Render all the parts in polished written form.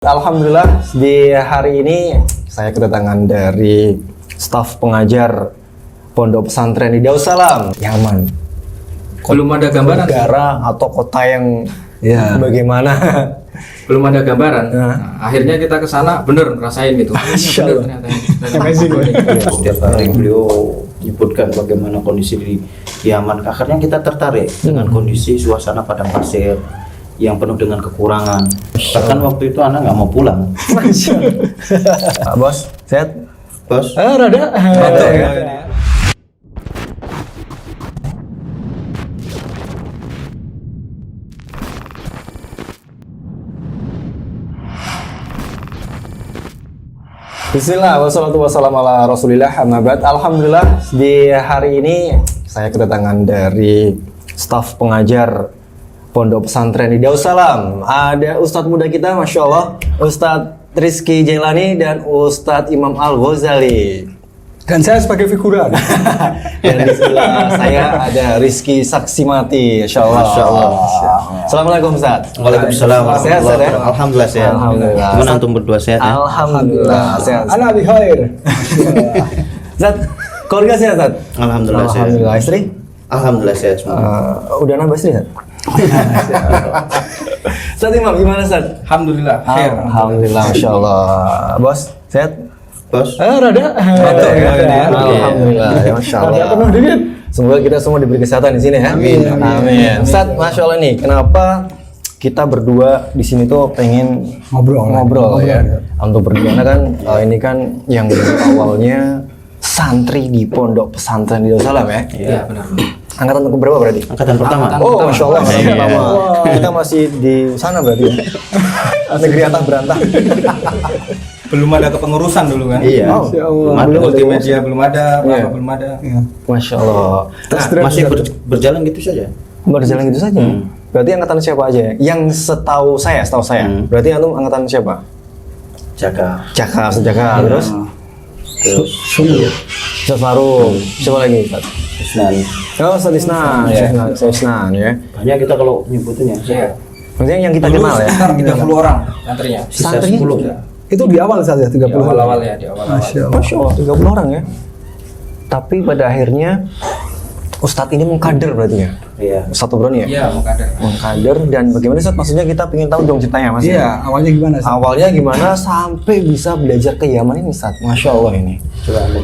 Alhamdulillah di hari ini saya kedatangan dari staf pengajar Pondok Pesantren di Darussalam, Yaman. Belum ada gambaran negara atau kota yang bagaimana? Belum ada gambaran. Nah, akhirnya kita ke sana bener ngerasain gitu. Masya Bener Allah. ternyata. Amazing. Setiap hari beliau menyebutkan bagaimana kondisi di Yaman. Akhirnya kita tertarik dengan kondisi suasana padang pasir yang penuh dengan kekurangan. Bahkan waktu itu anak nggak mau pulang. Masya Allah. Bos, sehat? Bos, Rada. ya. Bismillah, wassalatu wassalamu ala rasulillah, amma ba'd. Alhamdulillah di hari ini saya kedatangan dari staf pengajar Pondok Pesantren di Darussalam. Ada Ustadz muda kita, Masya Allah, Ustadz Rizky Jailani dan Ustadz Imam Al-Ghazali. Dan saya sebagai figuran. Dan di sebelah saya ada Rizky Saksimati, Masya Allah. Masya Allah. Assalamualaikum Ustadz. Waalaikumsalam. Sehat, Ustadz, ya? Alhamdulillah sehat. Alhamdulillah. Gimana antum berdua sehat ya? Alhamdulillah sehat. Ana bi khair. Ustadz, keluarga sehat, Ustadz? Alhamdulillah sehat. Alhamdulillah. Istri? Alhamdulillah sehat semua. Udah nambah istri, Ustadz? Ustadz Imam, gimana Ustadz? Alhamdulillah. Khair. Alhamdulillah, Masya Allah. Bos, sehat? Bos, Rada. ya. Alhamdulillah, ya Masya Allah. Semoga kita semua diberi kesehatan di sini ya. Amin. Amin. Ustadz, Masya Allah nih, kenapa kita berdua di sini tuh pengen ngobrol ya? Untuk berdua kan ini kan yang awalnya santri di Pondok Pesantren di Darussalam ya. Iya, benar. Angkatan keberapa berarti? angkatan pertama. Oh, Masya Allah, angkatan Iya. pertama. Kita masih di sana berarti ya? Negeri atas berantah. Belum ada kepengurusan dulu kan? Iya. Masya Allah. Belum ada. Multimedia belum ada, Iya. apa belum ada. Masya Allah. Nah, masih berjalan gitu saja. Berjalan gitu saja. Berarti angkatan siapa aja ya? Yang setahu saya. Berarti antum angkatan siapa? Jaga. Jaka, Sejaka, terus Terus Ustaz Farum. Siapa lagi, Ustaz? Isnan. Oh, Ustaz Isnan. Ustaz Isnan ya. Banyak kita kalau nyebutinnya. Iya. Maksudnya yang kita Dulu kenal ya. sekitar 30 orang santrinya. Sisa Santrinya? 10. Itu di awal saja 30. Di awal-awal ya, di awal-awal. Masya Allah. Masya Allah, 30 orang ya. Tapi pada akhirnya Ustadz ini mengkader berarti ya? Iya. Satu Broni ya? Iya, mau kader. Mengkader dan bagaimana Ustadz? Maksudnya kita pengen tahu dong ceritanya Mas. Iya, awalnya gimana sih? Awalnya gimana sampai bisa belajar ke Yaman ini Ustadz? Masya Allah ini. Coba Anda.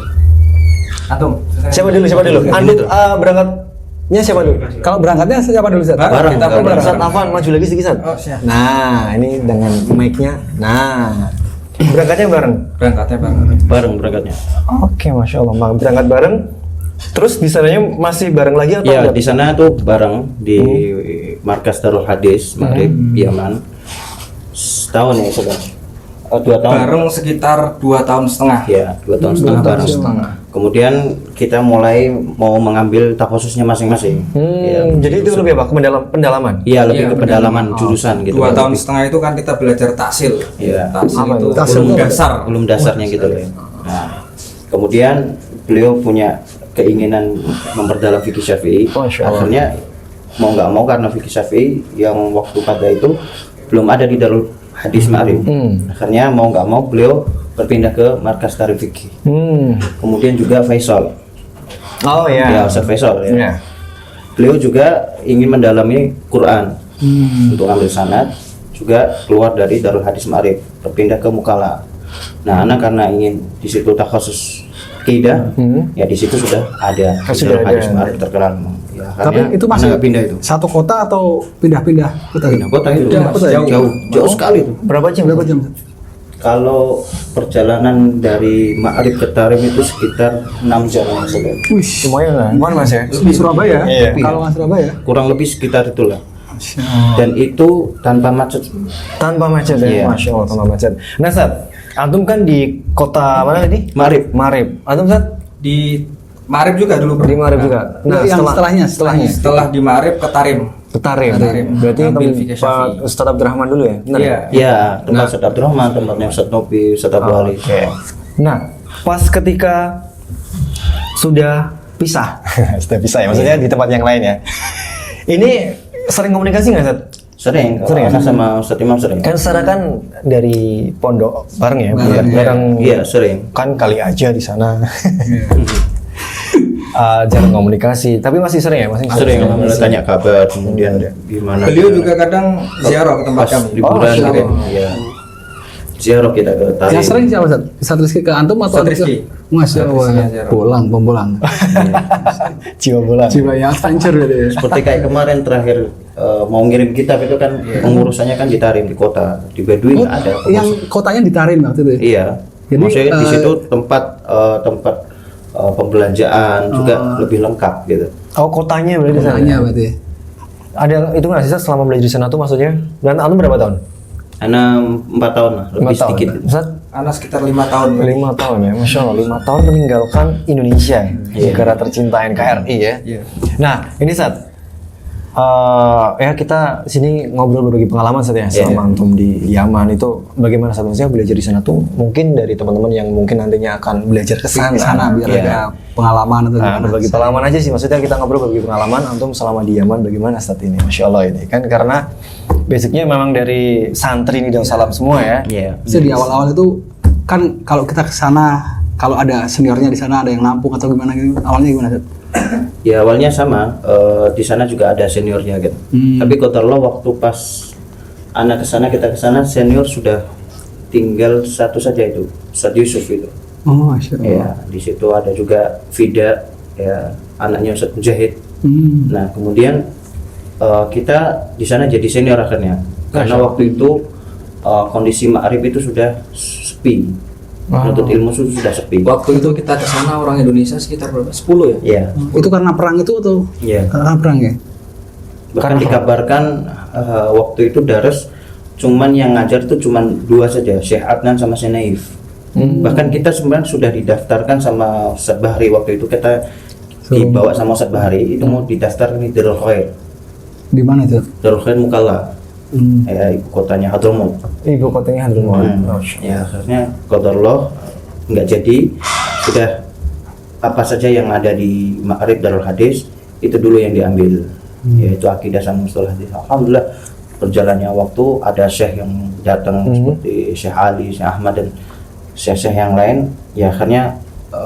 Antum. Siapa dulu? Andut berangkatnya siapa dulu? Kalau berangkatnya siapa dulu, Ustaz? Bareng, kita bareng. Ustadz Afan, maju lagi sedikit Ustadz. Oh, siap. Nah, ini dengan mic-nya. Nah, berangkatnya bareng. Berangkatnya bareng. Bareng berangkatnya. Oke, Masya Allah. Berangkat bareng. Terus di sananya masih bareng lagi atau Iya, enggak? di sana tuh bareng di markas Darul Hadis Maghrib Yaman. Setahun ya sudah. 2 tahun. Bareng sekitar 2 tahun setengah. Ya, 2 tahun setengah bareng. Kemudian kita mulai mau mengambil takhususnya masing-masing. Ya, Jadi itu lebih apa? Pendalaman? Iya, lebih Iya, ke pendalaman jurusan gitu. 2 tahun setengah itu kan kita belajar taksil. Iya. Taksil Apa itu itu? Taksil belum itu apa? dasar. Belum dasarnya gitu loh. Nah, kemudian beliau punya keinginan memperdalam fikih Syafi'i. Masya Allah. Akhirnya mau nggak mau karena fikih Syafi'i yang waktu pada itu belum ada di Darul Hadis Ma'rif. Akhirnya mau nggak mau beliau berpindah ke markas Darul Fikih. Kemudian juga Faisal. Oh Ya, ya. Ustaz Faisal ya. Iya. Beliau juga ingin mendalami Quran untuk ambil sanad, juga keluar dari Darul Hadis Ma'rif, berpindah ke Mukalla. Nah, anak karena ingin di situ takhusus akidah, ya di situ sudah ada di Sudah Darul ada. Hadis Ma'rif terkenal. Ya, Tapi akhirnya itu masih anak nggak pindah itu. satu kota atau pindah-pindah kota? Pindah kota itu. Pindah kota ya? Jauh sekali itu. Berapa jam? Berapa jam? Kalau perjalanan dari Ma'rif ke Tarim itu sekitar 6 jam saja. Wih, Lumayan lah. Mana Mas ya? di Surabaya. Iya. Kalau nggak Surabaya. Kurang lebih sekitar itulah. Masya Allah. Dan itu tanpa macet. Tanpa macet ya? Iya. Masya Allah, tanpa macet. Nah, Ustaz, antum kan di kota mana tadi? Ma'rif. Marib. Antum, Ustaz? Di Ma'rif juga dulu. Di Marib juga. Nah, yang setelahnya. Setelah di Ma'rif ke Tarim. Ke Tarim. Tarim. Berarti Ambil fikih tempat Syafi'i. Ustadz Abdurrahman dulu ya? Benar Iya. Ya, tempat Ustaz Abdurrahman, tempatnya Ustaz Nopi, Ustaz Abu Ali. Oke. Nah, pas ketika sudah pisah, sudah pisah ya, maksudnya di tempat yang lain ya. Ini sering komunikasi nggak, Ustaz? Sering, Sering ya? Ana sama Ustadz Imam sering. Kan sana kan dari pondok bareng ya, Bareng, bareng. Iya, sering. Kan kali aja di sana. Jarang komunikasi, tapi masih sering ya, masih Sering, alhamdulillah tanya kabar, kemudian gimana. Beliau juga kadang ziarah ke tempat pas kami. liburan Oh, gitu. Iya. Ziarah kita ke Tarim. Yang sering siapa Ustaz? Ustaz Rizky ke antum atau Ustaz Rizky. Masya Allah. Ustaz Rizky yang Pulang, pempulang. jiwa bola. Jiwa yang adventure gitu ya. Seperti kayak kemarin terakhir mau ngirim kitab itu kan pengurusannya kan di Tarim di kota, di Baduy nggak ada. Yang kotanya ditarin waktu itu ya? Iya. Jadi, Maksudnya di situ tempat pembelanjaan juga lebih lengkap gitu. Oh, kotanya berarti di sana. Kotanya berarti. Ada itu nggak sih Sat, selama belajar di sana tuh maksudnya? Dan antum berapa tahun? Ana 4 tahun lah, lebih 5 tahun. sedikit. Sat, Anak sekitar 5 tahun. 5 tahun ya, Masya Allah, 5 tahun meninggalkan Indonesia, negara tercinta NKRI ya. Iya. Nah, ini Sat, ya kita sini ngobrol berbagi pengalaman Sat ya, selama antum di Yaman itu bagaimana Sat? Maksudnya belajar di sana tuh mungkin dari teman-teman yang mungkin nantinya akan belajar ke sana. Di sana biar Iya. ada pengalaman atau Nah, gimana. berbagi pengalaman aja sih, maksudnya kita ngobrol berbagi pengalaman antum selama di Yaman bagaimana saat ini, Masya Allah ini kan karena basicnya memang dari santri di Darussalam semua ya. Iya. Jadi di awal-awal itu kan kalau kita ke sana, kalau ada seniornya di sana ada yang nampung atau gimana gitu, awalnya gimana Ustaz? Ya awalnya sama, di sana juga ada seniornya gitu. Tapi qadarullah waktu pas anak ke sana, kita ke sana, senior sudah tinggal satu saja itu, Ustadz Yusuf itu. Oh, Masya Allah. Ya, di situ ada juga Fida, ya anaknya Ustadz Mujahid. Nah kemudian kita di sana jadi senior akhirnya, karena waktu itu kondisi Ma'rib itu sudah sepi, menuntut ilmu sudah sepi. Waktu itu kita ke sana orang Indonesia sekitar berapa? 10 ya? Iya, Itu karena perang itu atau? iya. Karena perang ya? Bahkan dikabarkan waktu itu Dares cuman yang ngajar itu cuman 2 saja, Syekh Adnan sama Syekh Naif. Bahkan kita sebenarnya sudah didaftarkan sama Ustadz Bahri waktu itu, kita dibawa sama Ustadz Bahri itu mau didaftar di Darul Khair. Di mana itu? Darul Khair Mukalla, ya ibu kotanya Hadramaut. Ibu kotanya Hadramaut. Ya akhirnya qadarullah nggak jadi, sudah apa saja yang ada di Ma'rib Darul Hadis itu dulu yang diambil, yaitu akidah sama mustalah hadis. Alhamdulillah berjalannya waktu ada syekh yang datang seperti Syekh Ali, Syekh Ahmad dan syekh-syekh yang lain, ya akhirnya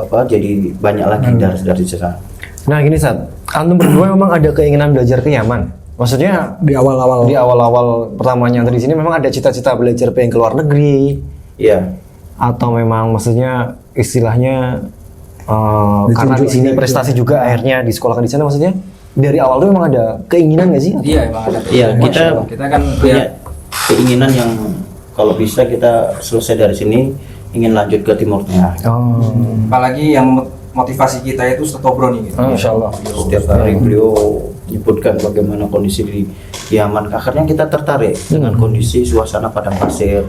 jadi banyak lagi dari sana. Nah gini Sat, antum berdua memang ada keinginan belajar ke Yaman. Maksudnya Di awal-awal. di awal-awal pertamanya di sini memang ada cita-cita belajar pengen ke luar negeri, Iya, atau memang maksudnya istilahnya karena di sini prestasi juga akhirnya disekolahkan di sana, maksudnya dari awal tuh memang ada keinginan nggak sih? Iya, emang ada. iya kita Kita kan punya keinginan yang kalau bisa kita selesai dari sini ingin lanjut ke Timur Tengah. apalagi yang motivasi kita itu Setobroни gitu. Masya Allah. Setiap hari beliau menyebutkan bagaimana kondisi di Yaman. Akhirnya kita tertarik dengan kondisi suasana padang pasir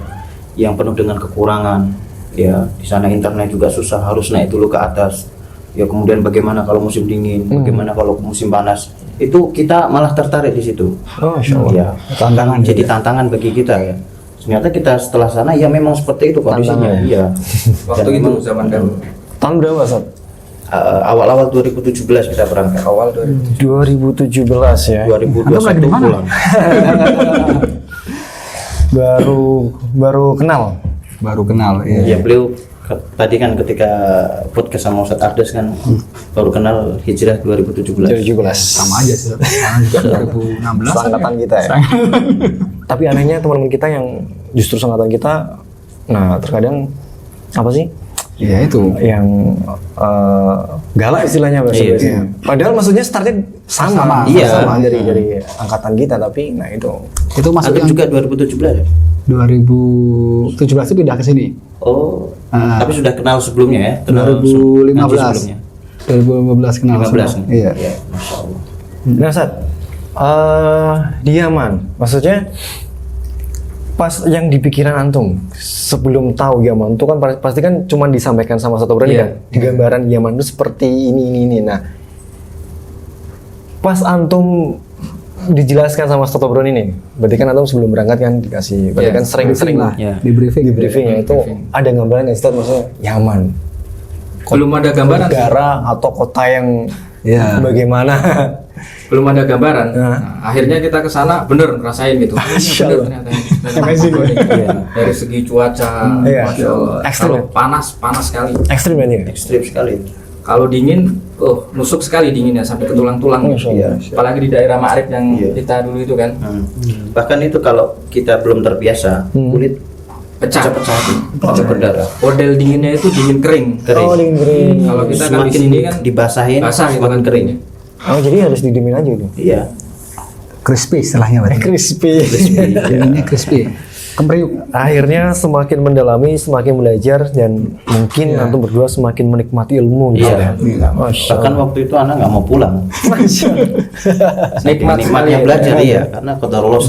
yang penuh dengan kekurangan. Ya, di sana internet juga susah, harus naik dulu ke atas. Ya, kemudian bagaimana kalau musim dingin, bagaimana kalau musim panas. Itu kita malah tertarik di situ. Oh, Masya Allah. Ya, tantangan jadi tantangan bagi kita ya. Ternyata kita setelah sana ya memang seperti itu kondisinya. Tantangan. Iya. Waktu Dan itu memang, zaman dahulu. Tahun berapa Sat? awal-awal 2017 kita berangkat. Awal 2017 ya. 2021 Antum lagi di mana? pulang. baru kenal. Baru kenal. Ya beliau tadi kan ketika podcast sama Ustadz Ardes kan baru kenal hijrah 2017. 2017. Sama aja sih. Sama juga 2016. Seangkatan kita ya. Tapi anehnya teman-teman kita yang justru seangkatan kita, nah terkadang apa sih? Iya itu. Yang galak istilahnya bahasa Iya. Indonesia. Padahal maksudnya startnya sama, Iya. sama dari angkatan kita, tapi nah itu. Itu masuk Antum yang juga 2017 ya? 2017 itu pindah ke sini. Oh, tapi sudah kenal sebelumnya ya? Kenal 2015. ngaji sebelumnya. 2015 kenal. 15 sama. nih? Iya. Ya, Masya Allah. Nah Sat, di Yaman, maksudnya pas yang di pikiran antum sebelum tahu Yaman itu kan pasti kan cuma disampaikan sama satu berani Iya. kan, di gambaran Yaman itu seperti ini. Nah, pas antum dijelaskan sama Ustadz Tobroni ini, berarti kan antum sebelum berangkat kan dikasih, berarti Iya, kan sering-sering lah. Ya. Di briefing. di briefing ya itu ada gambaran yang Ustadz maksudnya Yaman, belum ada gambaran sih. negara atau kota yang Iya. Bagaimana? belum ada gambaran. Nah, akhirnya kita ke sana bener ngerasain gitu. Masya Bener Allah. ternyata. Amazing. Iya. Dari segi cuaca, Iya. Masya Allah. Ekstrim Kalau ya? panas sekali. Ekstrim ini. Ekstrim sekali. Kalau dingin, nusuk sekali dinginnya sampai ke tulang-tulang. Masya Allah. Apalagi di daerah Ma'rib yang Iya. kita dulu itu kan Bahkan itu kalau kita belum terbiasa, kulit pecah. pecah berdarah. Model dinginnya itu dingin kering. Kering. Oh, dingin kering. Kalau kita kan di Semakin sini kan dibasahin, basah gitu semakin kan kering. keringnya. Oh, jadi harus didiemin aja itu. Iya. Crispy istilahnya berarti. Crispy. Jadinya crispy. Kemeriuk. Akhirnya semakin mendalami, semakin belajar dan mungkin antum berdua semakin menikmati ilmu gitu Iya. ya. Masya Bahkan waktu itu anak nggak mau pulang. Nikmat sekali Nikmatnya ya. belajar iya, karena qadarullah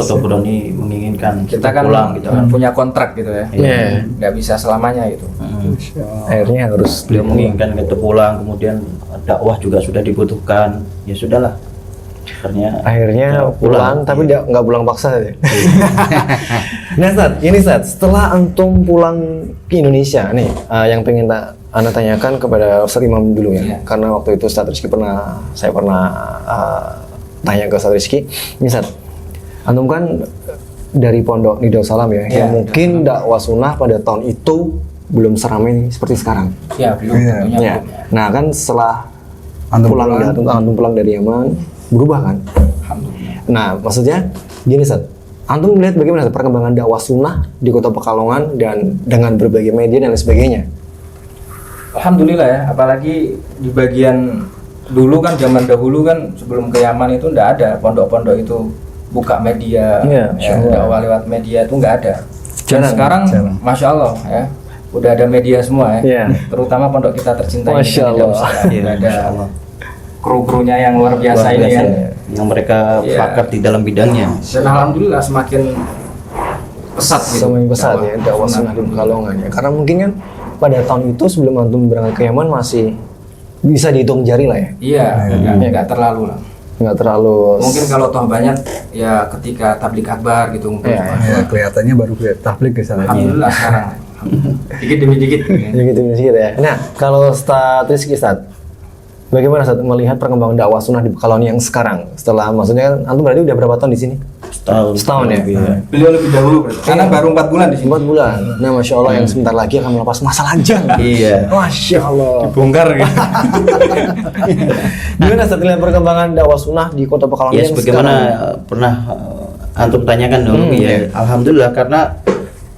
ini menginginkan Kita kan pulang gitu kan. punya kontrak gitu ya. Iya. Nggak bisa selamanya gitu. Akhirnya harus Beliau menginginkan kita pulang, kemudian dakwah juga sudah dibutuhkan. Ya sudahlah. akhirnya pulang tapi nggak pulang paksa ya. Nah Ustaz, setelah antum pulang ke Indonesia nih, yang pengen Anda tanyakan kepada Ustaz Imam dulu ya. Iya. Karena waktu itu Ustaz Rizky saya pernah tanya ke Ustaz Rizky, ini Ustaz, antum kan dari Pondok Nida Salam ya, Iya, yang mungkin dakwah sunnah pada tahun itu belum seramai seperti sekarang. Ya belum. Iya. Tentunya Ya. belum. Nah kan setelah Antum antum pulang dari Yaman, berubah kan? Alhamdulillah. Nah, maksudnya gini, Ustaz. Antum melihat bagaimana Ustaz, perkembangan dakwah sunnah di Kota Pekalongan dan dengan berbagai media dan lain sebagainya? Alhamdulillah ya, apalagi di bagian dulu kan zaman dahulu kan sebelum ke Yaman itu nggak ada pondok-pondok itu buka media, Iya, ya, Masya Allah. dakwah lewat media itu nggak ada. Dan Jarang, sekarang, jarang. Masya Allah ya, udah ada media semua ya. Iya. Terutama pondok kita tercinta Masya ini kan, Allah. Udah Iya, ada Masya Allah. kru-krunya yang luar biasa Luar ini biasa, kan. yang mereka Iya. pakar di dalam bidangnya. Dan alhamdulillah semakin pesat gitu. Semakin besar ya dakwah sunnah di Pekalongan ya. Karena mungkin kan pada tahun itu sebelum antum berangkat ke Yaman masih bisa dihitung jari lah ya. Iya, nggak terlalu lah. Nggak terlalu Mungkin kalau toh banyak ya ketika tablik akbar gitu mungkin. Iya, cuma. Ya, kelihatannya baru kelihatan tablik ke sana. Alhamdulillah sekarang. Dikit demi dikit. ya gitu ya. Nah, kalau Ustaz Rizky, Ustaz, bagaimana Ustaz melihat perkembangan dakwah sunnah di Pekalongan yang sekarang? Setelah maksudnya kan antum berarti udah berapa tahun di sini? Setahun ya? lebih, Beliau lebih dahulu berarti. Karena baru 4 bulan di sini. 4 bulan. Nah, Masya Allah yang sebentar lagi akan melepas masa lajang. Iya. Masya Allah. Bongkar gitu. Gimana Ustaz melihat perkembangan dakwah sunnah di Kota Pekalongan Ya yang sebagaimana sekarang? pernah antum tanyakan dulu ya. Alhamdulillah karena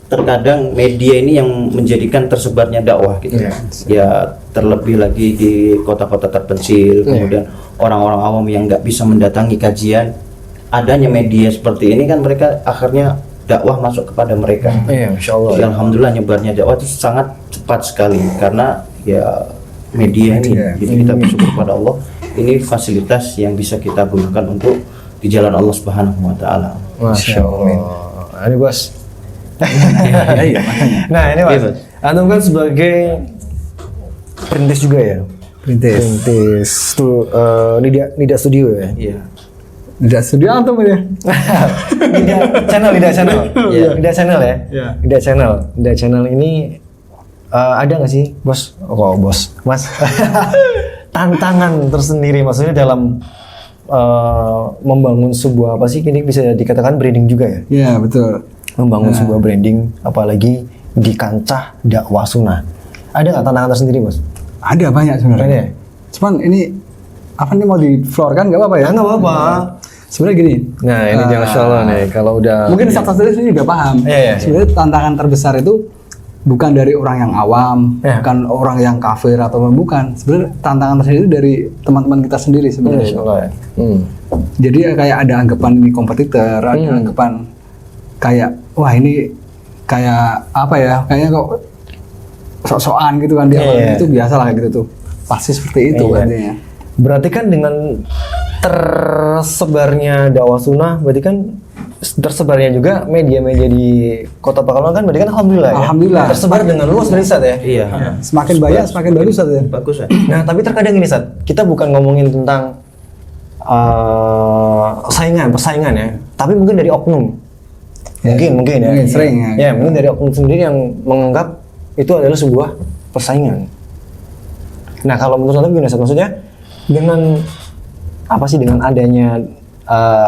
terkadang media ini yang menjadikan tersebarnya dakwah gitu. Iya. Ya terlebih lagi di kota-kota terpencil, kemudian orang-orang awam yang nggak bisa mendatangi kajian, adanya media seperti ini kan mereka akhirnya dakwah masuk kepada mereka. Iya, Masya Allah. Jadi, alhamdulillah nyebarnya dakwah itu sangat cepat sekali karena ya media ini. Jadi kita bersyukur kepada Allah. Ini fasilitas yang bisa kita gunakan untuk di jalan Allah Subhanahu Wa Taala. Masya Allah. Ini bos. Iya, makanya. Nah ini mas, Iya, Bos. antum kan sebagai perintis juga ya. Perintis. Nida Studio ya. Iya. Tidak studio antum ya? Nida channel. Iya. Nida channel ya. Iya. Nida channel ini ada nggak sih bos? Oh bos, mas. Tantangan tersendiri maksudnya dalam membangun sebuah apa sih? Ini bisa dikatakan branding juga ya. Iya, betul. Membangun sebuah branding apalagi di kancah dakwah sunnah. Ada nggak tantangan tersendiri bos? Ada banyak sebenarnya. Ada ya? Cuman ini apa nih mau di floor kan nggak apa-apa ya? Nggak apa-apa. Sebenarnya gini. Nah ini jangan salah nih kalau udah Mungkin Ustaz sendiri udah paham. Iya. Sebenarnya tantangan terbesar itu bukan dari orang yang awam, Iya. bukan orang yang kafir atau bukan. Sebenarnya tantangan tersendiri itu dari teman-teman kita sendiri sebenarnya. Masya Allah ya. Jadi kayak ada anggapan ini kompetitor, ada anggapan kayak wah ini kayak apa ya? Kayaknya kok sok-sokan gitu kan dia Iya. itu biasa lah kayak gitu tuh. Pasti seperti itu Iya. artinya. Berarti kan dengan tersebarnya dakwah sunnah, berarti kan tersebarnya juga media-media di Kota Pekalongan kan berarti kan alhamdulillah ya. Alhamdulillah. Tersebar dengan luas dari Ustaz ya. Iya. Semakin banyak semakin bagus Ustaz ya. Bagus ya. Nah, tapi terkadang ini Ustaz, kita bukan ngomongin tentang persaingan ya, tapi mungkin dari oknum. Mungkin ya. Mungkin sering ya. Ya, mungkin dari oknum sendiri yang menganggap itu adalah sebuah persaingan. Nah, kalau menurut Anda gimana Ustaz? Maksudnya dengan apa sih, dengan adanya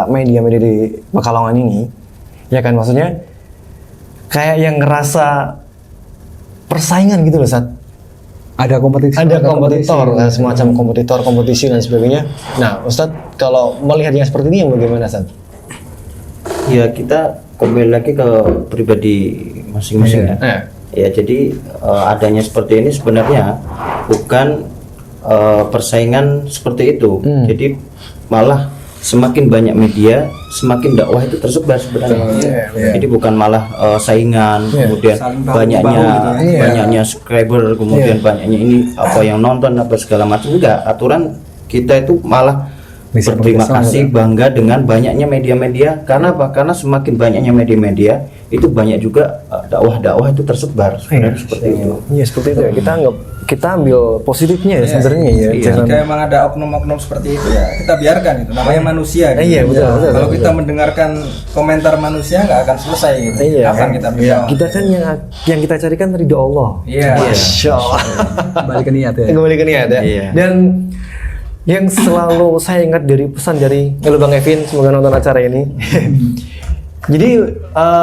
media-media di Pekalongan ini, ya kan, maksudnya kayak yang ngerasa persaingan gitu loh, Sat. Ada kompetisi. Ada kompetitor, semacam kompetitor, kompetisi dan sebagainya. Nah, Ustadz, kalau melihatnya seperti ini, yang bagaimana, Sat? Ya, kita kembali lagi ke pribadi masing-masing ya. Ya, jadi adanya seperti ini sebenarnya bukan persaingan seperti itu. Jadi malah semakin banyak media, semakin dakwah itu tersebar sebenarnya. Jadi bukan malah saingan, kemudian Saling bahu-bahu banyaknya gitu ya. banyaknya subscriber, kemudian banyaknya ini apa yang nonton apa segala macam. Enggak, aturan kita itu malah Bisa berterima bekerjasama, kasih, bangga dengan banyaknya media-media. Karena apa? Karena semakin banyaknya media-media, itu banyak juga dakwah-dakwah itu tersebar. Sebenarnya seperti itu. Iya, seperti itu ya. Kita ambil positifnya ya sebenarnya ya. Iya. Jangan- Jika emang ada oknum-oknum seperti itu ya kita biarkan itu. Namanya manusia. Gitu. Iya, betul, betul, Kalau betul. kita mendengarkan komentar manusia nggak akan selesai gitu. Iya, Kapan kita bisa? Kita kan yang kita carikan ridho Allah. Iya. Masya Allah. Balik ke niat ya. Kembali ke niat ya. Iya. Dan yang selalu saya ingat dari pesan dari Bang Evin, semoga nonton acara ini. Jadi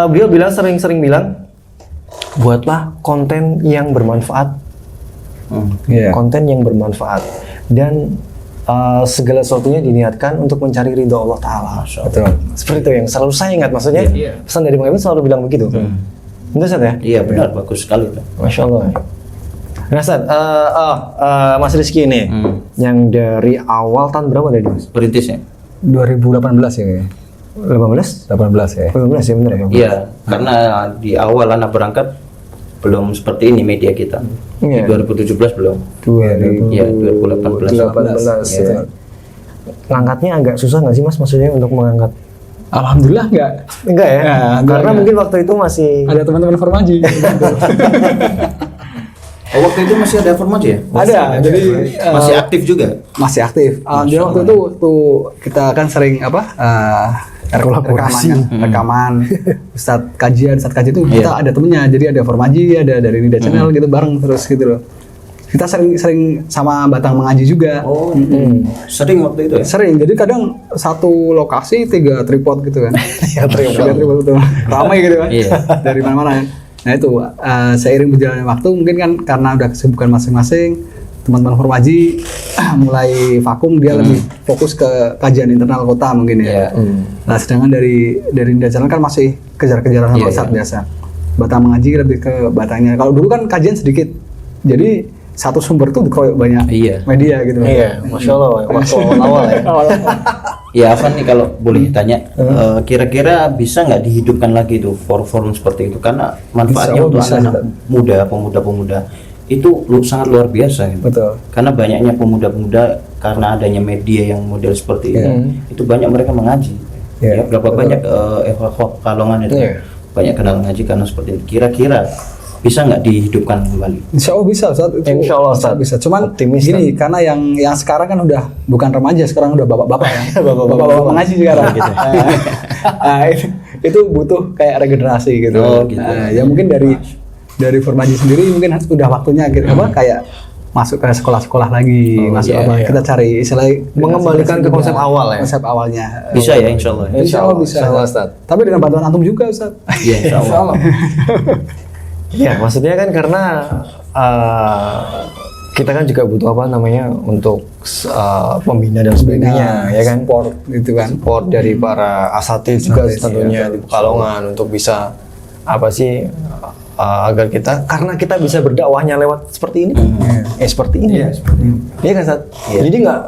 beliau sering-sering bilang, buatlah konten yang bermanfaat, Iya. konten yang bermanfaat, dan segala sesuatunya diniatkan untuk mencari ridho Allah Taala. Betul. Seperti itu yang selalu saya ingat. Maksudnya Iya. pesan dari Bang Evin selalu bilang begitu. Betul, Ustaz ya? Iya, benar, bagus sekali tuh. Masya Allah. Nah, Ustaz, Mas Rizky ini, yang dari awal tahun berapa tadi, Mas? Perintisnya. 2018 ya kayaknya. 18? 18 ya. 18 ya, bener ya? Iya, karena di awal anak berangkat belum seperti ini media kita. Di Iya. 2017 belum. 2018. Iya, 2018. Ya. Ngangkatnya agak susah nggak sih, Mas? Maksudnya untuk mengangkat? Alhamdulillah enggak. Enggak ya? Ya, enggak, Karena enggak. mungkin waktu itu masih... Ada teman-teman formaji. Oh, waktu itu masih ada format ya? Ada, jadi Masih aktif juga. masih aktif. Jadi waktu itu tuh kita kan sering apa? Rekaman, Ustadz kajian itu kita ada temennya, jadi ada formaji, ada dari Nida Channel gitu bareng terus gitu loh. Kita sering sama Batang mengaji juga. Oh, sering waktu itu ya? Sering, jadi kadang satu lokasi 3 tripod gitu kan. Ya, Tiga tripod itu ramai gitu kan. Iya. Dari mana-mana kan. Nah itu seiring berjalannya waktu mungkin kan karena udah kesibukan masing-masing, teman-teman formaji mulai vakum, dia lebih fokus ke kajian internal kota mungkin ya. Iya. Nah sedangkan dari Nida Channel kan masih kejar-kejaran sama Iya, Ustadz iya. biasa. Batang mengaji lebih ke Batangnya. Kalau dulu kan kajian sedikit, jadi satu sumber tuh dikeroyok banyak Iya. media gitu. Iya, Masya Allah. Waktu awal ya. Ya, Afan nih kalau boleh tanya, kira-kira bisa nggak dihidupkan lagi tuh forum seperti itu? Karena manfaatnya Bisa, untuk bisa, anak muda, pemuda-pemuda itu sangat luar biasa. Gitu. Betul. Karena banyaknya pemuda-pemuda, karena adanya media yang model seperti itu banyak mereka mengaji. Iya, Ya, berapa banyak Pekalongan itu Iya. banyak kenal ngaji karena seperti itu. Kira-kira bisa nggak dihidupkan kembali? Insya Allah bisa, Ustaz. Itu Insya Allah, Ustaz. bisa. Cuman Optimis, gini, karena yang sekarang kan udah bukan remaja, sekarang udah bapak-bapak ya. Bapak-bapak mengaji sekarang. Nah, itu butuh kayak regenerasi gitu. Oh, gitu. Nah, ya mungkin dari formaji sendiri mungkin udah waktunya gitu, apa kayak masuk ke sekolah-sekolah lagi, masuk iya, apa? iya. Kita cari istilahnya Mengembalikan ke konsep awal ya? Konsep awalnya. Bisa ya, insya Allah. Insya Allah bisa. Insya Allah, Ustaz. Tapi dengan bantuan antum juga, Ustaz. Iya, insya Allah. Iya, maksudnya kan karena kita kan juga butuh apa namanya untuk pembina dan sebagainya, ya kan? Support gitu kan. Support dari para asatid juga Asatid, tentunya di Pekalongan untuk bisa apa sih agar kita, karena kita bisa berdakwahnya lewat seperti ini, seperti ini, iya kan, Ustaz? Jadi nggak,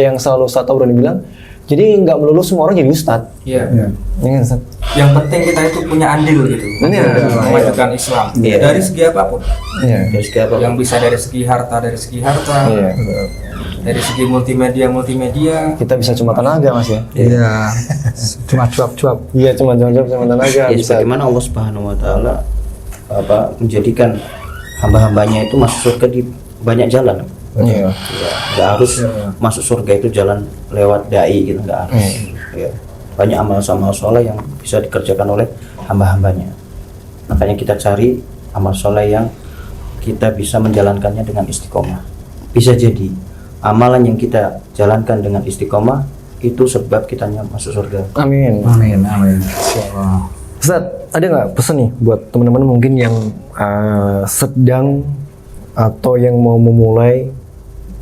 yang selalu Ustaz Tabrani bilang, jadi nggak melulu semua orang jadi Ustaz, Iya. iya kan, Ustaz? Yang penting kita itu punya andil gitu. Iya. Memajukan Islam Iya. dari segi apapun. Iya. Terus kayak apa? Yang bisa dari segi harta, Iya. dari segi multimedia. Kita bisa cuma tenaga, Mas ya? Iya. Cuma cuap-cuap. Iya, cuma tenaga. Ya, bisa. sebagaimana Allah Subhanahu Wa Taala menjadikan hamba-hambanya itu masuk surga di banyak jalan. Iya. Ya, nggak harus masuk surga itu jalan lewat dai gitu, nggak harus. Ya, banyak amal soleh yang bisa dikerjakan oleh hamba-hambanya. Makanya kita cari amal soleh yang kita bisa menjalankannya dengan istiqomah. Bisa jadi amalan yang kita jalankan dengan istiqomah itu sebab kita masuk surga. Amin. Amin, amin. Insyaallah. Ustaz, ada nggak pesan nih buat teman-teman mungkin yang sedang atau yang mau memulai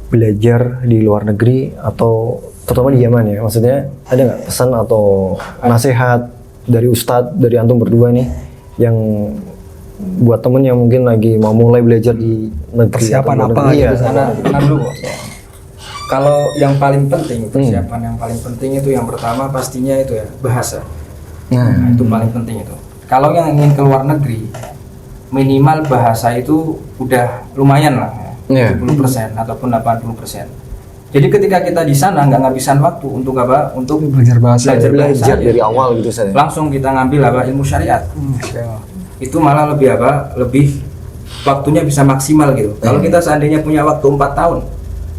belajar di luar negeri atau terutama di Yaman ya? Maksudnya ada nggak pesan atau nasihat dari Ustadz, dari antum berdua nih yang buat temen yang mungkin lagi mau mulai belajar di negeri Persiapan atau luar apa negeri, gitu, ya? Karena dulu Bos. Kalau yang paling penting, persiapan yang paling penting itu yang pertama pastinya itu ya bahasa. Nah, itu paling penting itu. Kalau yang ingin ke luar negeri, minimal bahasa itu udah lumayan lah, Iya. 70% ataupun 80%. Jadi ketika kita di sana nggak ngabisan waktu untuk apa? Untuk Belajar bahasa. Belajar aja. dari awal gitu saya. Langsung kita ngambil apa? Ilmu syariat. Itu malah lebih apa? Lebih waktunya bisa maksimal gitu. Kalau kita seandainya punya waktu 4 tahun,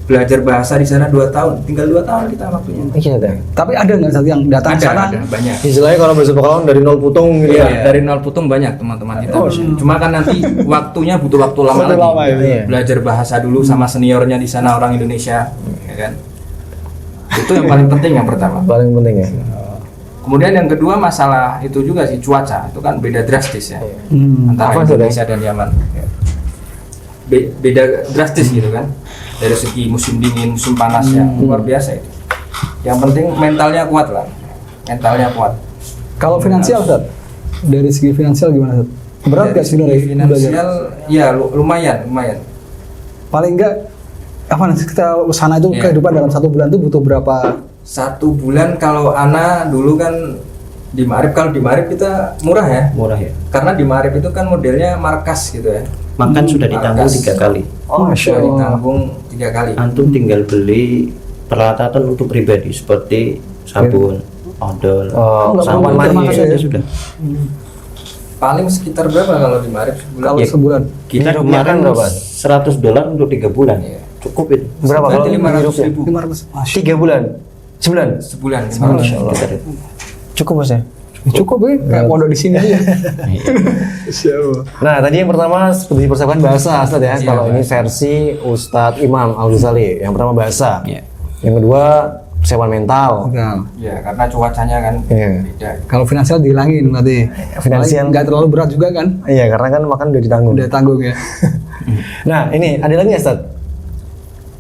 belajar bahasa di sana 2 tahun, tinggal 2 tahun kita waktunya. Iya, ada. Tapi ada nggak Ustaz yang datang ke sana? Ada banyak. Istilahnya kalau bahasa Pekalongan dari nol putung gitu Iya, ya. dari nol putung banyak teman-teman kita. Cuma kan nanti waktunya butuh waktu lama Waktu lagi. lama, iya. Belajar bahasa dulu sama seniornya di sana orang Indonesia, ya kan? Itu yang paling penting yang pertama. Paling penting ya. Kemudian yang kedua masalah itu juga sih cuaca, itu kan beda drastis ya antara Apa, Saudara? Indonesia dan Yaman. Beda drastis gitu kan, dari segi musim dingin, musim panas yang luar biasa itu. Yang penting mentalnya kuat lah, mentalnya kuat. Kalau finansial Ustaz, dari segi finansial gimana Ustaz? Berat Dari nggak sebenarnya segi finansial, ya lumayan. Paling nggak apa nanti kita sana itu Iya. kehidupan dalam 1 bulan itu butuh berapa? 1 bulan kalau Ana dulu kan di Ma'arif, kalau di Ma'arif kita murah ya, Murah ya. karena di Ma'arif itu kan modelnya markas gitu ya. Makan sudah ditanggung Markas. 3 kali. Oh, Masya Sudah Allah. ditanggung 3 kali. Antum tinggal beli peralatan untuk pribadi seperti sabun, odol, Oh, nggak sabun perlu mandi termasuk saja ya? sudah. Paling sekitar berapa kalau di Ma'arif sebulan? Kalau Ya. sebulan? Kita Ini kemarin rupiah berapa? $100 untuk 3 bulan. Iya. Cukup itu. Berapa kalau Berarti 500.000 500. Masya 3 bulan? Sebulan? sebulan. Masya Allah. Sekitar itu. Cukup Mas ya? Cukup ya, kayak pondok di sini aja. Masya Allah. Nah, tadi yang pertama seperti dipersiapkan bahasa Ustaz ya. Iya, Kalau ini versi Ustadz Imam Al-Ghazali. Yang pertama bahasa. Iya. Yang kedua persiapan mental. Nah, Ya karena cuacanya kan Iya. beda. kalau finansial dihilangin berarti. Finansial. Paling nggak terlalu berat juga kan? Iya, karena kan makan udah ditanggung. Udah tanggung ya. Nah, ini ada lagi ya Ustaz?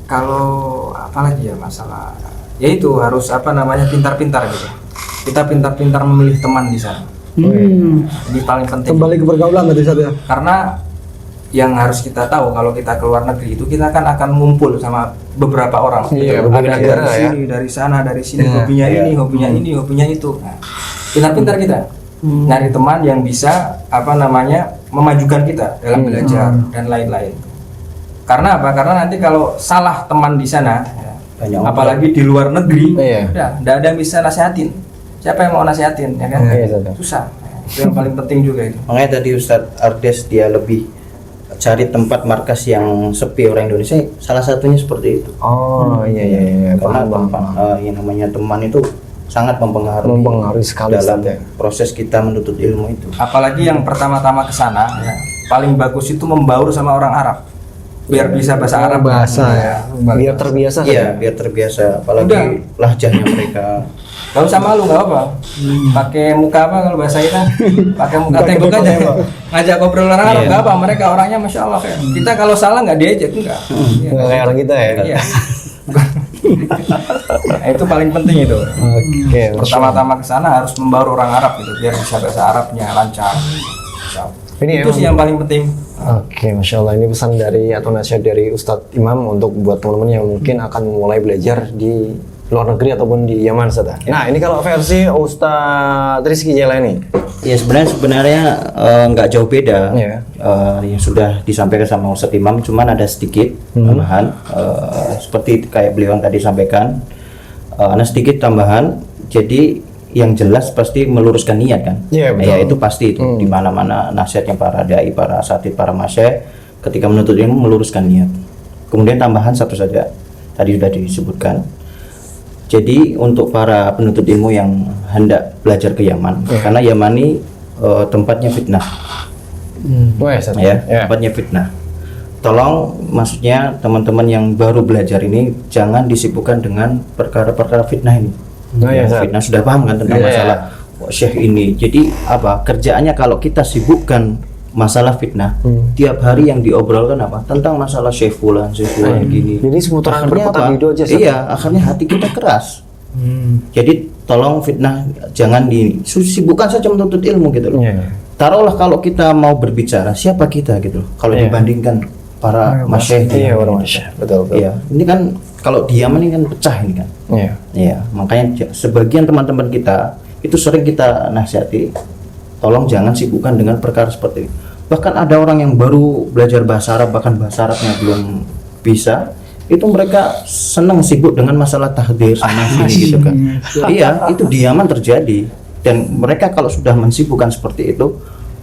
Kalau apa lagi ya masalah, ya itu harus apa namanya pintar-pintar gitu. Kita pintar-pintar memilih teman di sana. Ini paling penting. Kembali ke pergaulan tadi Ustaz ya. Karena yang harus kita tahu kalau kita ke luar negeri itu kita kan akan ngumpul sama beberapa orang. Iya, Ada berbeda dari negara ya. sini, dari sana, dari sini, Iya, hobinya iya. ini, hobinya ini, hobinya itu. Nah, pintar-pintar kita nyari teman yang bisa apa namanya memajukan kita dalam belajar dan lain-lain. Karena apa? Karena nanti kalau salah teman di sana, ya, Banyak orang. apalagi di luar negeri, Iya. udah nggak ada yang bisa nasihatin. Siapa yang mau nasihatin, ya kan? Iya, iya. Susah. Itu yang paling penting juga itu. Makanya tadi Ustadz Ardes dia lebih cari tempat markas yang sepi orang Indonesia, salah satunya seperti itu. Oh, iya. Karena Paham, tempat paham. yang namanya teman itu sangat mempengaruhi, Mempengaruhi sekali, dalam Ustadz, ya. proses kita menuntut ilmu itu. Apalagi yang pertama-tama ke sana, ya, paling bagus itu membaur sama orang Arab, biar bisa bahasa Arab. Bahasa ya. Biar terbiasa Iya, saja. biar terbiasa, apalagi Udah. lahjahnya mereka. Gak usah malu, gak apa. Pakai muka apa kalau bahasa kita? Pakai muka tembok aja. Ngajak ngobrol orang Arab, Iya. gak apa. Mereka orangnya masya Allah. Kita kalau salah nggak diajak, enggak. Iya. Nggak kayak orang kita ya. Iya. Nah, itu paling penting itu. Oke, Pertama-tama ke sana harus membaur orang Arab gitu, biar bisa bahasa Arabnya lancar. Masya Allah. Ini Itu emang- sih yang paling penting. Oke, Masya Allah. Ini pesan dari atau nasihat dari Ustadz Imam untuk buat teman-teman yang mungkin akan mulai belajar di luar negeri ataupun di Yaman, Ustadz. Nah, ini kalau versi Ustadz Rizky Jelani. Ya sebenarnya nggak jauh beda. Iya. Yang sudah disampaikan sama Ustadz Imam, cuman ada sedikit tambahan. Seperti kayak beliau yang tadi sampaikan, ada sedikit tambahan. Jadi yang jelas pasti meluruskan niat kan. Iya, betul. Ya itu pasti itu di mana-mana nasihatnya para dai, para asatid, para masyayikh ketika menuntut ilmu meluruskan niat. Kemudian tambahan satu saja tadi sudah disebutkan. Jadi untuk para penuntut ilmu yang hendak belajar ke Yaman, karena Yaman ini tempatnya fitnah, Wah, Ustadz. ya, Ya. tempatnya fitnah. tolong maksudnya teman-teman yang baru belajar ini jangan disibukkan dengan perkara-perkara fitnah ini. Oh, iya, Ustaz. Fitnah sudah paham kan tentang Iya. masalah syekh ini. Jadi apa kerjaannya kalau kita sibukkan masalah fitnah, tiap hari yang diobrolkan apa tentang masalah syekh fulan gini. Jadi seputaran Akhirnya berputar apa? video aja, Ustaz. Iya, akhirnya hati kita keras. Jadi tolong fitnah jangan disibukkan saja menuntut ilmu gitu loh. Iya. Taruhlah kalau kita mau berbicara siapa kita gitu loh. Kalau Iya. dibandingkan para masyayikh Iya, gitu. para masyayikh. Betul. Iya, ini kan kalau diam ini kan pecah ini kan. Iya. Iya, makanya sebagian teman-teman kita itu sering kita nasihati, tolong jangan sibukkan dengan perkara seperti ini. Bahkan ada orang yang baru belajar bahasa Arab, bahkan bahasa Arabnya belum bisa, itu mereka senang sibuk dengan masalah tahdir sana sini gitu kan. Iya, itu diaman terjadi dan mereka kalau sudah mensibukkan seperti itu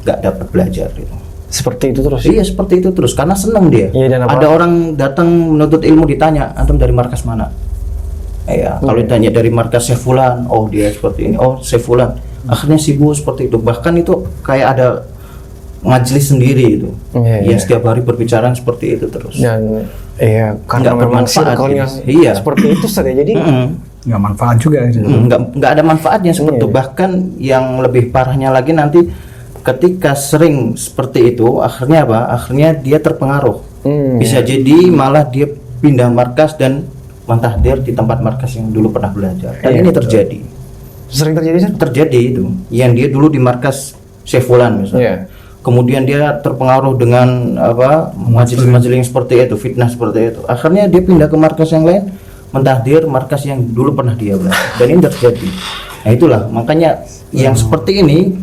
nggak dapat belajar gitu. Seperti itu terus. Iya seperti itu terus karena senang dia. Iya, dan apa- Ada orang datang menuntut ilmu ditanya, antum dari markas mana? Iya, kalau ditanya dari markas Syekh Fulan, oh dia seperti ini, oh Syekh Fulan. Akhirnya sibuk seperti itu. Bahkan itu kayak ada majelis sendiri itu. Iya, Yang iya. setiap hari berbicara seperti itu terus. Dan iya karena Nggak memang bermanfaat circle gitu. yang Iya. seperti itu Ustaz ya. Jadi Nggak manfaat juga gitu. Nggak ada manfaatnya seperti itu. Iya. Bahkan yang lebih parahnya lagi nanti ketika sering seperti itu akhirnya apa? Akhirnya dia terpengaruh. Bisa jadi malah dia pindah markas dan mentahdir di tempat markas yang dulu pernah belajar. Dan Iya, ini betul. terjadi. sering terjadi Ustaz. Terjadi itu. Yang dia dulu di markas Syekh Fulan misalnya. Iya. Kemudian dia terpengaruh dengan apa? Majelis-majelis yang seperti itu, fitnah seperti itu. Akhirnya dia pindah ke markas yang lain, mentahdir markas yang dulu pernah dia belajar. Dan ini terjadi. Nah itulah makanya yang seperti ini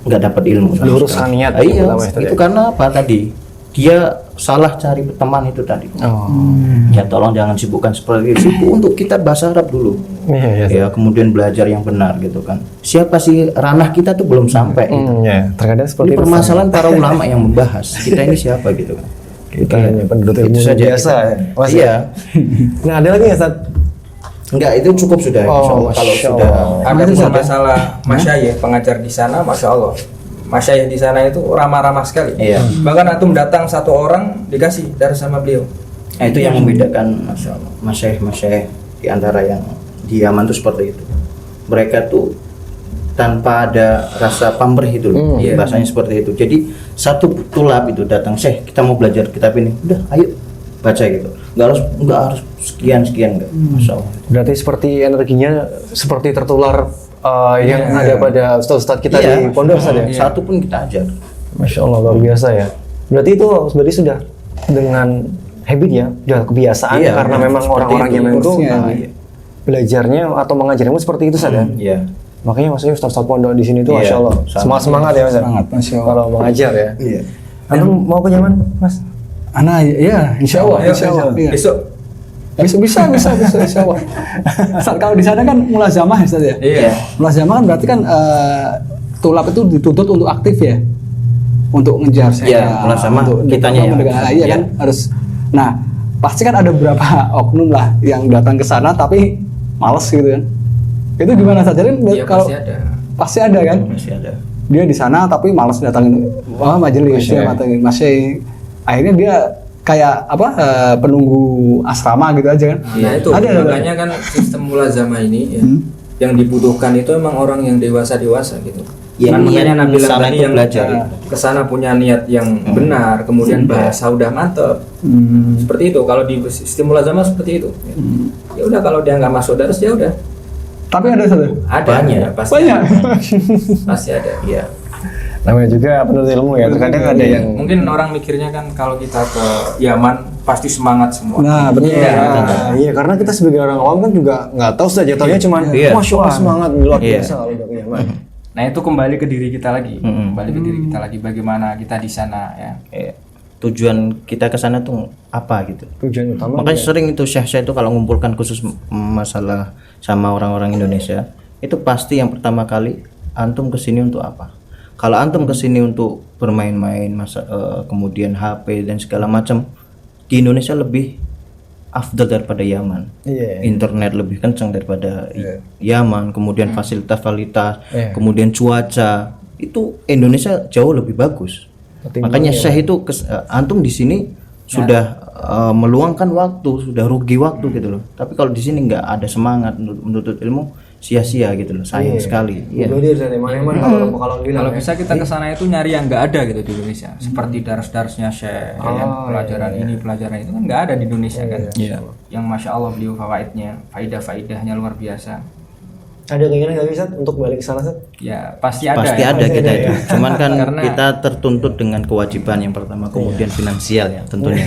nggak dapat ilmu. sama Luruskan sekali. niat Ah, iya, pertama itu itu ya. karena apa tadi? Dia salah cari teman itu tadi. Oh. Ya tolong jangan sibukkan seperti itu. Sibuk untuk kita bahasa Arab dulu. Iya, iya. Ya kemudian belajar yang benar gitu kan. Siapa sih ranah kita tuh belum sampai. Gitu. Ya, terkadang seperti Ini itu. permasalahan para ulama yang membahas. Kita ini siapa gitu kan. Kita hanya penduduk ilmu Itu saja biasa kita. ya. Mas, Iya. Nah, ada lagi ya, Ustaz? Enggak, itu cukup sudah. Oh, Insya Allah. Kalau Masya sudah Allah. Ada pun masalah masyayikh pengajar di sana, masya Allah. Masyayikh di sana itu ramah-ramah sekali. Iya. Bahkan antum datang satu orang dikasih darah sama beliau. Nah, itu yang membedakan masyayikh di antara yang di Yaman itu seperti itu. Mereka tuh tanpa ada rasa pamrih itu loh. Iya. Bahasanya seperti itu. Jadi satu tulab itu datang, "Syekh, kita mau belajar kitab ini." Udah, ayo baca gitu. Enggak harus sekian enggak. Masya Allah. Berarti seperti energinya seperti tertular yang ada pada ustaz-ustaz kita di pondok Ustaz ya? Satu pun kita ajar. Masya Allah, luar biasa ya. Berarti itu sudah dengan habit ya, sudah kebiasaan Iya, karena iya, memang seperti orang-orang itu. Yaman itu Kursnya, iya. belajarnya atau mengajarnya seperti itu saja. Iya. Makanya maksudnya ustaz-ustaz pondok di sini tuh Iya, Masya Allah, sama. semangat ya Mas. Semangat, Masya Allah. Kalau mengajar ya. Iya. Anda mau ke Yaman, Mas? Anak ya, insya Allah, Ayo, insya Allah. Iya. Besok. Bisa, insya Allah. Ustaz, kalau di sana kan mulazamah ya, Ustaz ya? Iya. Mulazamah kan berarti kan tulab itu dituntut untuk aktif ya, untuk ngejar Iya, mulazamah untuk kitanya yang mendengar, aktif. iya Iya. kan harus. Nah, pasti kan ada beberapa oknum lah yang datang ke sana tapi males gitu kan. Itu gimana saja kan? Iya, Kalau pasti ada. pasti ada kan? Masih ada. Dia di sana tapi males datangin majelis Masya. dia datangin masih akhirnya dia kayak apa penunggu asrama gitu aja kan. Nah itu ada. makanya kan sistem mulazamah ini ya, yang dibutuhkan itu emang orang yang dewasa gitu. Yang Kan niat makanya Nabi bilang kesana tadi itu yang belajar. kesana punya niat yang benar, kemudian bahasa udah mantep. Seperti itu. Kalau di sistem mulazamah seperti itu. Ya udah kalau dia nggak masuk darus ya udah. Tapi ada satu. Ada. Banyak. Ya, pasti Banyak. ada. Pasti ada. Iya. Namanya juga penuntut ilmu ya. Terkadang ada yang Mungkin orang mikirnya kan kalau kita ke Yaman pasti semangat semua. Nah, benar. Iya, karena kita sebagai orang awam kan juga nggak tahu saja, taunya cuma Iya. Masya Allah semangat luar Iya. biasa kalau udah ke Yaman. Nah itu kembali ke diri kita lagi. Mm-mm. Kembali ke diri kita lagi. Bagaimana kita di sana ya. Tujuan kita ke sana tuh apa gitu. Tujuan utama Makanya sering itu syekh-syekh itu kalau ngumpulkan khusus masalah sama orang-orang Indonesia, itu pasti yang pertama kali antum kesini untuk apa? Kalau antum kesini untuk bermain-main, kemudian HP dan segala macam, di Indonesia lebih afdal daripada Yaman. Iya. Internet lebih kencang daripada Yaman, kemudian fasilitas-fasilitas, Iya. kemudian cuaca, itu Indonesia jauh lebih bagus. Makanya Syekh itu antum di sini sudah meluangkan waktu, sudah rugi waktu gitu loh. Tapi kalau di sini nggak ada semangat menuntut ilmu, sia-sia gitu loh, sayang sekali. Iya. Kalau bisa kita ke sana itu nyari yang nggak ada gitu di Indonesia, seperti dars-darsnya Syekh, pelajaran ini, pelajaran itu kan nggak ada di Indonesia kan. Iya. Yang masya Allah beliau fawaidnya, faidah-faidahnya luar biasa. Ada keinginan nggak bisa untuk balik ke sana, Sat? Ya pasti ada. Pasti ya. ada kita itu. Cuman kan Karena- kita tertuntut dengan kewajiban yang pertama, kemudian finansial ya tentunya.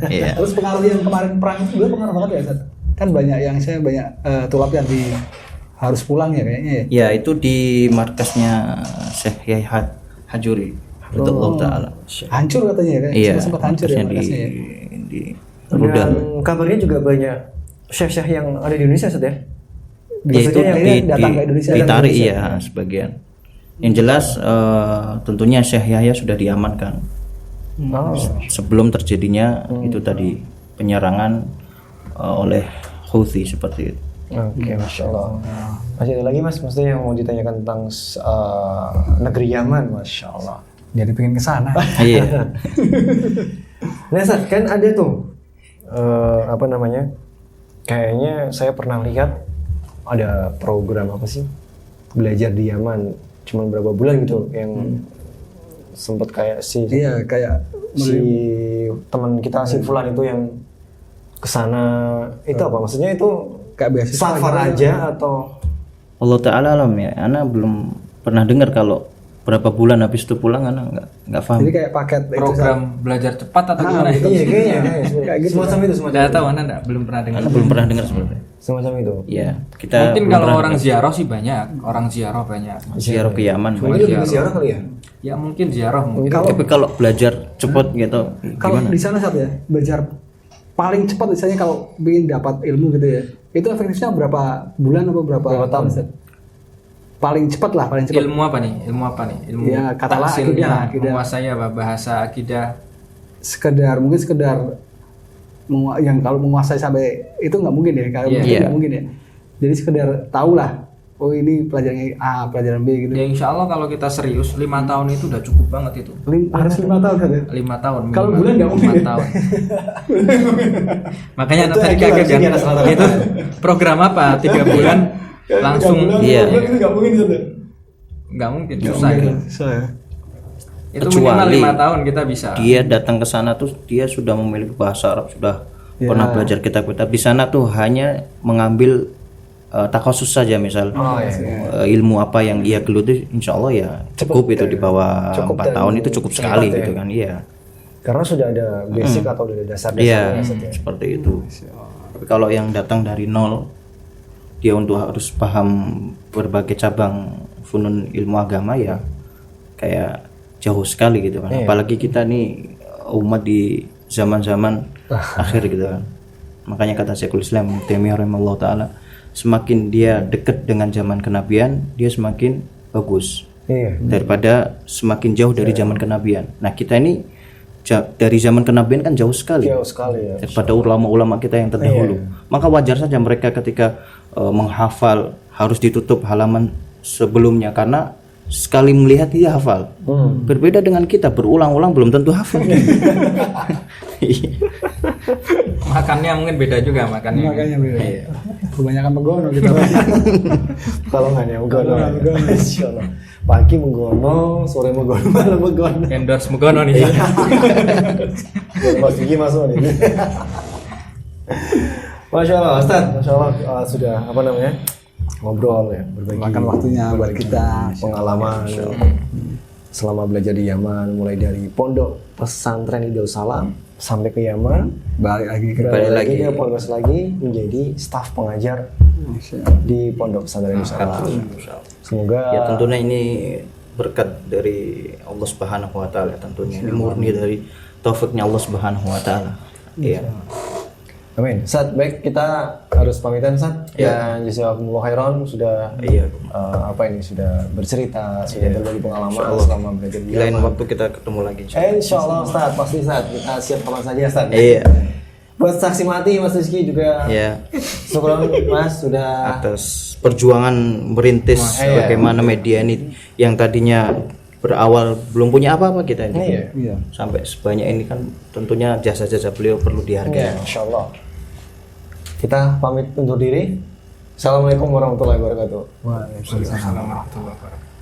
Iya. Terus pengaruh yang kemarin perang itu juga pengaruh banget ya Ustaz? Kan banyak yang saya banyak tulap yang harus pulang ya kayaknya ya. Ya itu di markasnya Syekh Yai Hajuri. Hafizahullah taala. Hancur katanya ya kayak Iya. sempat hancur ya markasnya markasnya ya. di Rudal. Dan kabarnya juga banyak syekh-syekh yang ada di Indonesia, Sat ya? Ya itu Maksudnya yang datang ke Indonesia. ditarik iya sebagian. Yang jelas tentunya Syekh Yahya sudah diamankan sebelum terjadinya itu tadi penyerangan oleh Houthi seperti itu. Oke, Masya Allah. Masih ada lagi Mas, maksudnya yang mau ditanyakan tentang negeri Yaman, Masya Allah. Jadi pengen ke sana. Iya. Nah, Sat, kan ada tuh apa namanya? Kayaknya saya pernah lihat ada program apa sih? Belajar di Yaman, cuma berapa bulan gitu yang sempat kayak Iya kayak si teman kita si Fulan itu yang kesana itu apa? Maksudnya itu kayak beasiswa safar gitu. aja atau Allah taala alam ya. Ana belum pernah dengar kalau berapa bulan habis itu pulang ana nggak paham. Jadi kayak paket itu Program belajar cepat atau gimana itu? iya kayaknya Kayak gitu. semacam itu semacam Nggak itu. tahu, Anda belum pernah dengar. Ana belum pernah dengar seperti itu. Semacam itu. Iya, kita Mungkin belum kalau pernah orang dengar. ziarah sih banyak, orang ziarah banyak. ziarah ke Yaman. Mungkin banyak. lebih ke ziarah kali ya. Ya mungkin ziarah mungkin. Tapi kalau belajar cepat gitu Kalau gimana? di sana saat ya belajar paling cepat misalnya kalau ingin dapat ilmu gitu ya, itu efektifnya berapa bulan atau berapa tahun? Ustaz? Paling cepat lah, paling cepat. Ilmu apa nih? Ilmu apa nih? Ilmu Ya, katalah taksilnya, akidah. menguasai apa? Bahasa akidah. Mungkin sekedar yang kalau menguasai sampai itu nggak mungkin ya, kalau Iya. mungkin Iya. nggak mungkin ya. Jadi sekedar tahu lah, oh ini pelajaran A, pelajaran B gitu. Ya insya Allah kalau kita serius 5 tahun itu udah cukup banget itu. Harus 5 tahun kan ya? 5 tahun. Kalau minimal. bulan nggak mungkin 4 ya? tahun. Makanya Itu tadi IQ kaget harusnya kan. di atas rata-rata. Itu program apa? 3 bulan langsung. Iya. Itu nggak mungkin gitu. Nggak mungkin, susah gitu. Itu minimal Kecuali 5 tahun kita bisa. Dia datang ke sana tuh dia sudah memiliki bahasa Arab, sudah pernah belajar kitab-kitab. Di sana tuh hanya mengambil takhasus saja misal ilmu apa yang ia geluti, insya Allah ya cukup itu di bawah cukup 4 dan tahun itu cukup sekali cepat ya. gitu kan. Iya. Karena sudah ada basic atau udah ada dasar-dasar. Iya, Sat, ya. seperti itu. Tapi kalau yang datang dari nol, dia untuk harus paham berbagai cabang funun ilmu agama ya kayak jauh sekali gitu kan. Apalagi kita nih umat di zaman-zaman akhir gitu kan. Makanya kata Syekhul Islam Taimiyah rahimahullah taala, semakin dia dekat dengan zaman kenabian, dia semakin bagus. Iya. Daripada semakin jauh dari zaman kenabian. Nah, kita ini dari zaman kenabian kan jauh sekali Jauh sekali ya. daripada ulama-ulama kita yang terdahulu. Maka wajar saja mereka ketika menghafal harus ditutup halaman sebelumnya karena sekali melihat dia hafal. Berbeda dengan kita berulang-ulang belum tentu hafal. Makannya mungkin beda juga makannya. Makanya beda. Kebanyakan menggono gitu. Kalau nggak nih, menggono. Insya Allah. Pagi menggono, sore menggono, malam menggono. Endorse Mugono nih. Mas Gigi masuk nih. Masya Allah, Ustaz. Masya Allah sudah apa namanya ngobrol ya, berbagi Makan waktunya buat kita. pengalaman selama belajar di Yaman, mulai dari pondok pesantren di Darussalam sampai ke Yaman, Balik lagi ke balik lagi ke pondok lagi menjadi staf pengajar di pondok pesantren Darussalam. Semoga Ya tentunya ini berkat dari Allah Subhanahu wa taala tentunya. Ini murni dari taufiknya Allah Subhanahu wa taala. Iya. amin. Sat, baik kita harus pamitan Sat. Ya, jazakumullah khairan sudah Iya. apa ini sudah bercerita, sudah berbagi pengalaman selama belajar di Lain Yaman. waktu kita ketemu lagi insyaallah. Insya Allah Ustaz, pasti Ustaz. Kita siap kapan saja Ustaz. Iya. Buat saksi mati Mas Rizky juga. Iya. Syukur Mas sudah Atas perjuangan merintis bagaimana media ini yang tadinya berawal belum punya apa-apa kita ini. Iya. Iya. Sampai sebanyak ini kan tentunya jasa-jasa beliau perlu dihargai. Insya Allah. Kita pamit undur diri. Assalamualaikum warahmatullahi wabarakatuh. Waalaikumsalam warahmatullahi wabarakatuh.